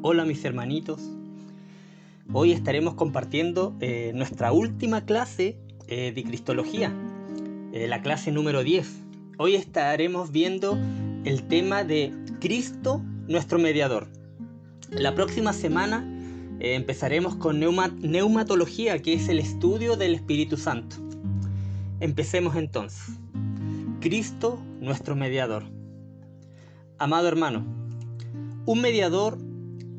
Hola mis hermanitos, hoy estaremos compartiendo nuestra última clase de Cristología, la clase número 10. Hoy estaremos viendo el tema de Cristo, nuestro mediador. La próxima semana empezaremos con neumatología, que es el estudio del Espíritu Santo. Empecemos entonces. Cristo, nuestro mediador. Amado hermano, un mediador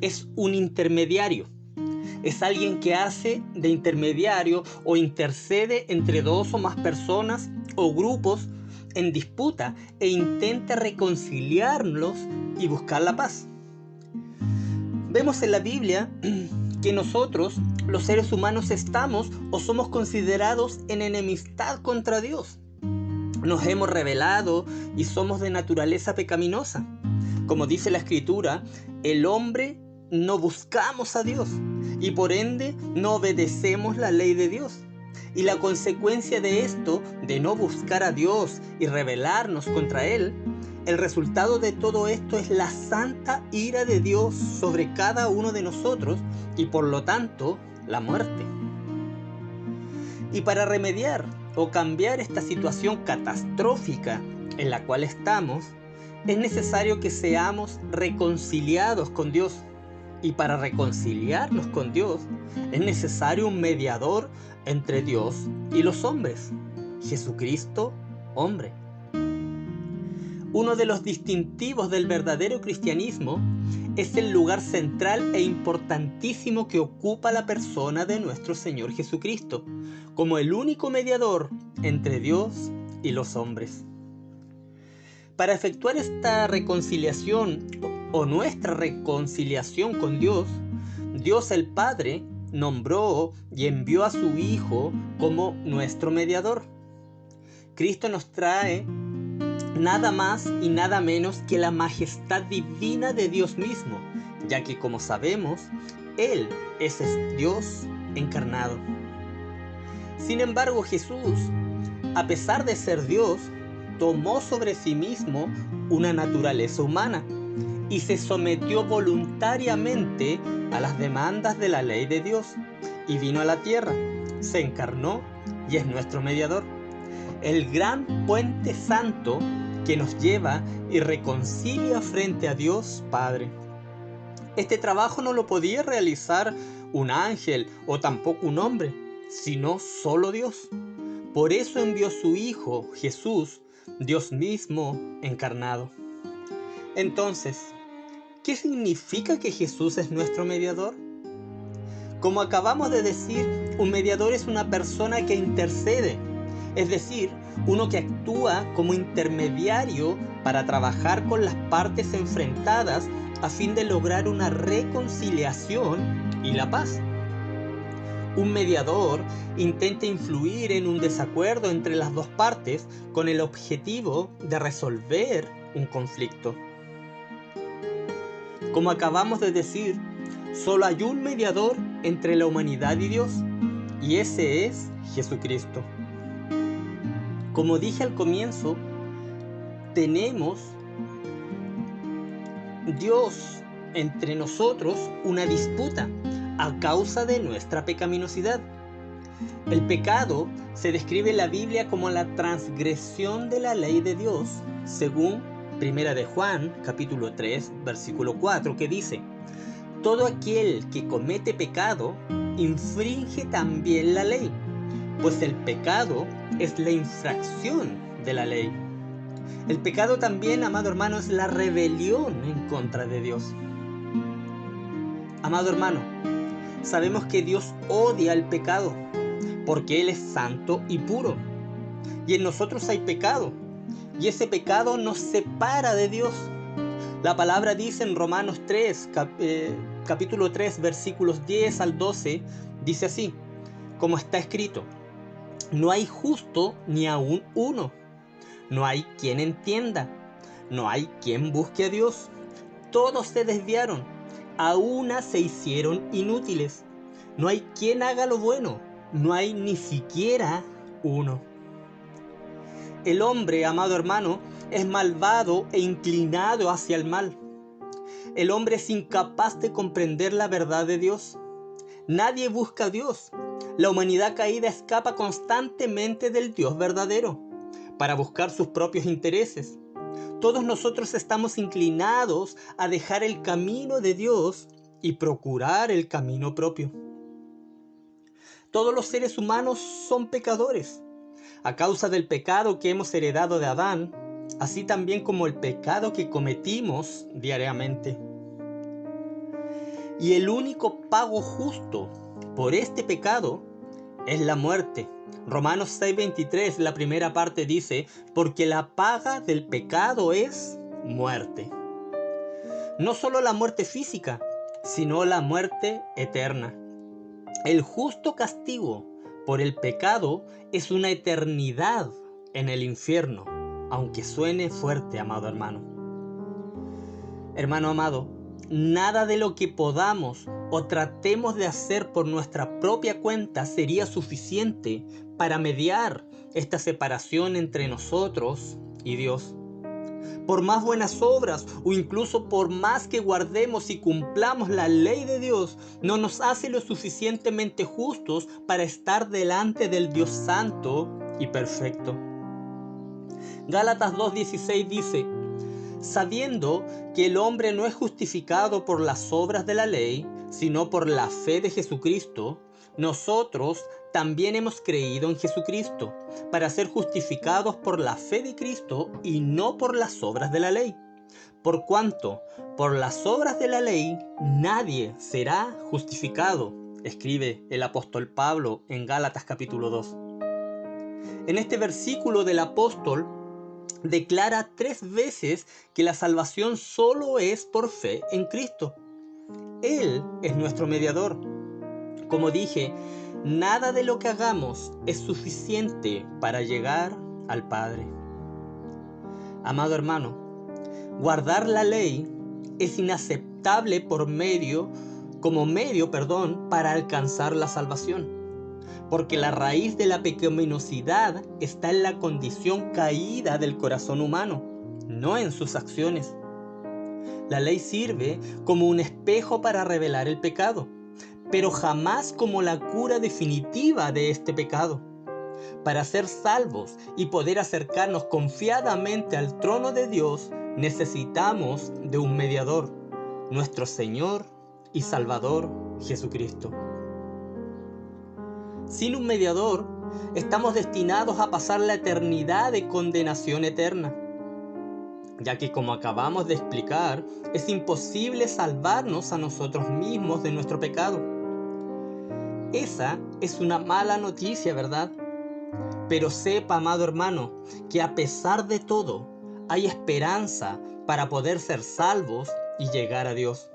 es un intermediario. Es alguien que hace de intermediario o intercede entre dos o más personas o grupos en disputa e intenta reconciliarlos y buscar la paz. Vemos en la Biblia que nosotros, los seres humanos, estamos o somos considerados en enemistad contra Dios. Nos hemos rebelado y somos de naturaleza pecaminosa. Como dice la Escritura, el hombre no buscamos a Dios y por ende no obedecemos la ley de Dios. Y la consecuencia de esto, de no buscar a Dios y rebelarnos contra Él, el resultado de todo esto es la santa ira de Dios sobre cada uno de nosotros y por lo tanto la muerte. Y para remediar o cambiar esta situación catastrófica en la cual estamos, es necesario que seamos reconciliados con Dios. Y para reconciliarnos con Dios es necesario un mediador entre Dios y los hombres, Jesucristo, hombre. Uno de los distintivos del verdadero cristianismo es el lugar central e importantísimo que ocupa la persona de nuestro Señor Jesucristo, como el único mediador entre Dios y los hombres. Para efectuar esta reconciliación o nuestra reconciliación con Dios, Dios el Padre nombró y envió a su Hijo como nuestro mediador. Cristo nos trae nada más y nada menos que la majestad divina de Dios mismo, ya que, como sabemos, Él es Dios encarnado. Sin embargo, Jesús, a pesar de ser Dios, tomó sobre sí mismo una naturaleza humana y se sometió voluntariamente a las demandas de la ley de Dios y vino a la tierra, se encarnó y es nuestro mediador, el gran puente santo que nos lleva y reconcilia frente a Dios Padre. Este trabajo no lo podía realizar un ángel o tampoco un hombre, sino solo Dios. Por eso envió a su Hijo, Jesús, Dios mismo encarnado. Entonces, ¿qué significa que Jesús es nuestro mediador? Como acabamos de decir, un mediador es una persona que intercede, es decir, uno que actúa como intermediario para trabajar con las partes enfrentadas a fin de lograr una reconciliación y la paz. Un mediador intenta influir en un desacuerdo entre las dos partes con el objetivo de resolver un conflicto. Como acabamos de decir, solo hay un mediador entre la humanidad y Dios, y ese es Jesucristo. Como dije al comienzo, tenemos Dios entre nosotros una disputa a causa de nuestra pecaminosidad. El pecado se describe en la Biblia como la transgresión de la ley de Dios, según 1 de Juan, capítulo 3, versículo 4, que dice: todo aquel que comete pecado infringe también la ley, pues el pecado es la infracción de la ley. El pecado también, amado hermano, es la rebelión en contra de Dios. Amado hermano, sabemos que Dios odia el pecado, porque Él es santo y puro. Y en nosotros hay pecado, y ese pecado nos separa de Dios. La palabra dice en Romanos 3, capítulo 3, versículos 10 al 12, dice así, como está escrito: no hay justo ni aun uno, no hay quien entienda, no hay quien busque a Dios. Todos se desviaron, a una se hicieron inútiles. No hay quien haga lo bueno, no hay ni siquiera uno. El hombre, amado hermano, es malvado e inclinado hacia el mal. el hombre es incapaz de comprender la verdad de Dios. Nadie busca a Dios. La humanidad caída escapa constantemente del Dios verdadero para buscar sus propios intereses. Todos nosotros estamos inclinados a dejar el camino de Dios y procurar el camino propio. Todos los seres humanos son pecadores. A causa del pecado que hemos heredado de Adán, así también como el pecado que cometimos diariamente. Y el único pago justo por este pecado es la muerte. Romanos 6:23, la primera parte dice, porque la paga del pecado es muerte. No solo la muerte física, sino la muerte eterna. El justo castigo por el pecado es una eternidad en el infierno, aunque suene fuerte, amado hermano. Hermano amado, nada de lo que podamos o tratemos de hacer por nuestra propia cuenta sería suficiente para mediar esta separación entre nosotros y Dios. Por más buenas obras o incluso por más que guardemos y cumplamos la ley de Dios, no nos hace lo suficientemente justos para estar delante del Dios santo y perfecto. Gálatas 2:16 dice, sabiendo que el hombre no es justificado por las obras de la ley, sino por la fe de Jesucristo, nosotros también hemos creído en Jesucristo, para ser justificados por la fe de Cristo y no por las obras de la ley. Por cuanto, por las obras de la ley, nadie será justificado, escribe el apóstol Pablo en Gálatas capítulo 2. En este versículo del apóstol, declara 3 veces que la salvación solo es por fe en Cristo. Él es nuestro mediador. Como dije, nada de lo que hagamos es suficiente para llegar al Padre. Amado hermano, guardar la ley es inaceptable como medio para alcanzar la salvación. Porque la raíz de la pecaminosidad está en la condición caída del corazón humano, no en sus acciones. La ley sirve como un espejo para revelar el pecado, pero jamás como la cura definitiva de este pecado. Para ser salvos y poder acercarnos confiadamente al trono de Dios, necesitamos de un mediador, nuestro Señor y Salvador Jesucristo. Sin un mediador, estamos destinados a pasar la eternidad de condenación eterna, ya que como acabamos de explicar, es imposible salvarnos a nosotros mismos de nuestro pecado. Esa es una mala noticia, ¿verdad? Pero sepa, amado hermano, que a pesar de todo, hay esperanza para poder ser salvos y llegar a Dios.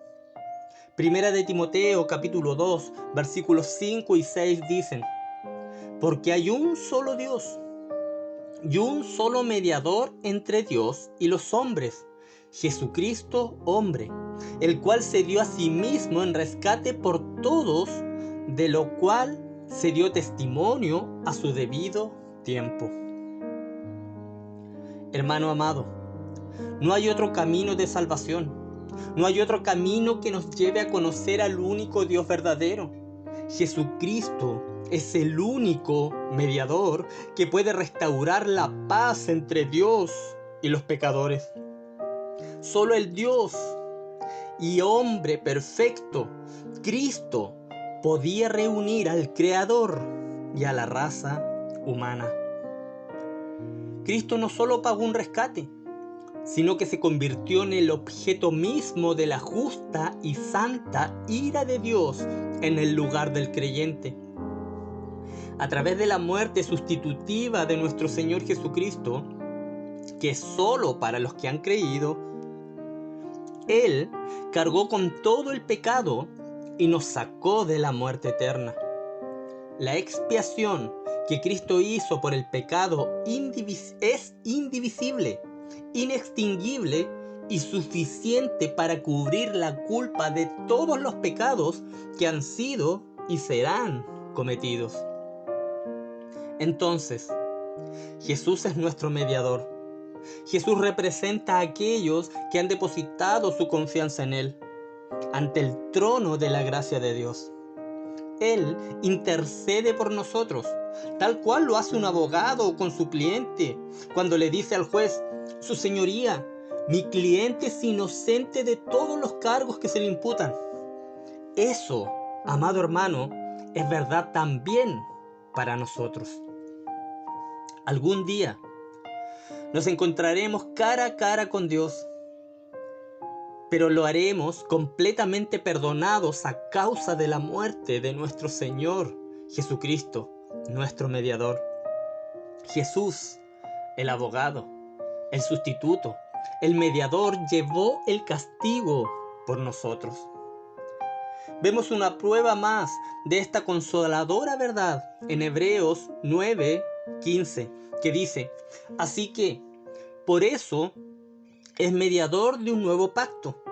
Primera de Timoteo capítulo 2, versículos 5 y 6 dicen, porque hay un solo Dios y un solo mediador entre Dios y los hombres, Jesucristo hombre, el cual se dio a sí mismo en rescate por todos, de lo cual se dio testimonio a su debido tiempo. Hermano amado, no hay otro camino de salvación. No hay otro camino que nos lleve a conocer al único Dios verdadero. Jesucristo es el único mediador que puede restaurar la paz entre Dios y los pecadores. Solo el Dios y hombre perfecto, Cristo, podía reunir al Creador y a la raza humana. Cristo no solo pagó un rescate, sino que se convirtió en el objeto mismo de la justa y santa ira de Dios en el lugar del creyente. A través de la muerte sustitutiva de nuestro Señor Jesucristo, que es solo para los que han creído, Él cargó con todo el pecado y nos sacó de la muerte eterna. La expiación que Cristo hizo por el pecado es indivisible, inextinguible y suficiente para cubrir la culpa de todos los pecados que han sido y serán cometidos. Entonces, Jesús es nuestro mediador. Jesús representa a aquellos que han depositado su confianza en Él, ante el trono de la gracia de Dios. Él intercede por nosotros, tal cual lo hace un abogado con su cliente, cuando le dice al juez: Su señoría, mi cliente es inocente de todos los cargos que se le imputan. Eso, amado hermano, es verdad también para nosotros. Algún día nos encontraremos cara a cara con Dios, pero lo haremos completamente perdonados a causa de la muerte de nuestro Señor Jesucristo, nuestro mediador. Jesús, el abogado, el sustituto, el mediador, llevó el castigo por nosotros. Vemos una prueba más de esta consoladora verdad en Hebreos 9:15, que dice: Así que, por eso, es mediador de un nuevo pacto,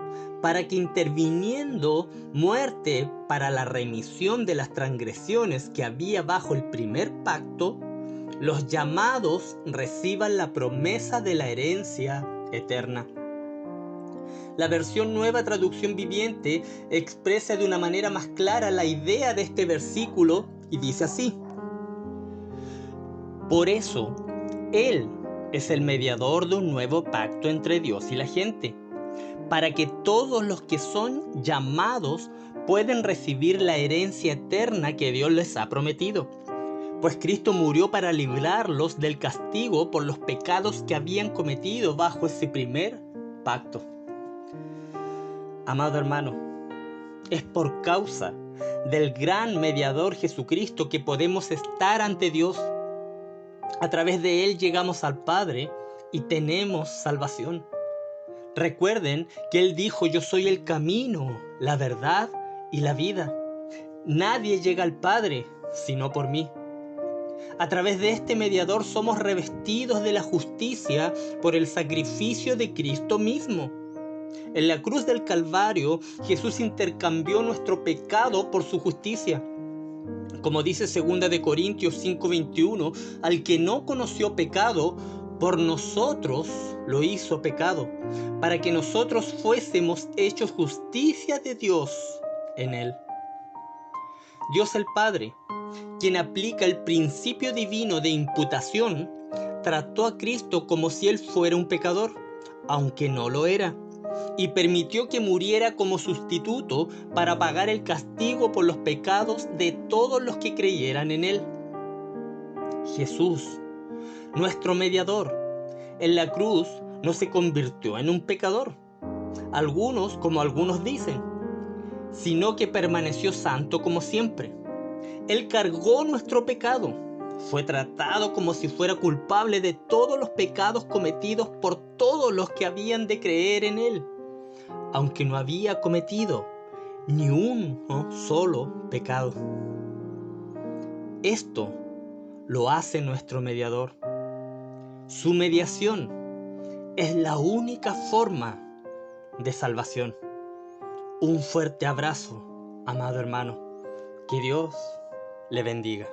para que interviniendo muerte para la remisión de las transgresiones que había bajo el primer pacto, los llamados reciban la promesa de la herencia eterna. La versión Nueva Traducción Viviente expresa de una manera más clara la idea de este versículo y dice así: Por eso, Él es el mediador de un nuevo pacto entre Dios y la gente, para que todos los que son llamados pueden recibir la herencia eterna que Dios les ha prometido. Pues Cristo murió para librarlos del castigo por los pecados que habían cometido bajo ese primer pacto. Amado hermano, es por causa del gran mediador Jesucristo que podemos estar ante Dios. A través de Él llegamos al Padre y tenemos salvación. Recuerden que Él dijo: Yo soy el camino, la verdad y la vida. Nadie llega al Padre sino por mí. A través de este mediador somos revestidos de la justicia por el sacrificio de Cristo mismo. En la cruz del Calvario, Jesús intercambió nuestro pecado por su justicia. Como dice 2 Corintios 5:21, al que no conoció pecado, por nosotros lo hizo pecado, para que nosotros fuésemos hechos justicia de Dios en él. Dios el Padre, quien aplica el principio divino de imputación, trató a Cristo como si Él fuera un pecador, aunque no lo era, y permitió que muriera como sustituto para pagar el castigo por los pecados de todos los que creyeran en Él. Jesús, nuestro mediador, en la cruz no se convirtió en un pecador, como algunos dicen, sino que permaneció santo como siempre. Él cargó nuestro pecado, fue tratado como si fuera culpable de todos los pecados cometidos por todos los que habían de creer en Él, aunque no había cometido ni uno solo pecado. Esto lo hace nuestro mediador. Su mediación es la única forma de salvación. Un fuerte abrazo, amado hermano. Que Dios le bendiga.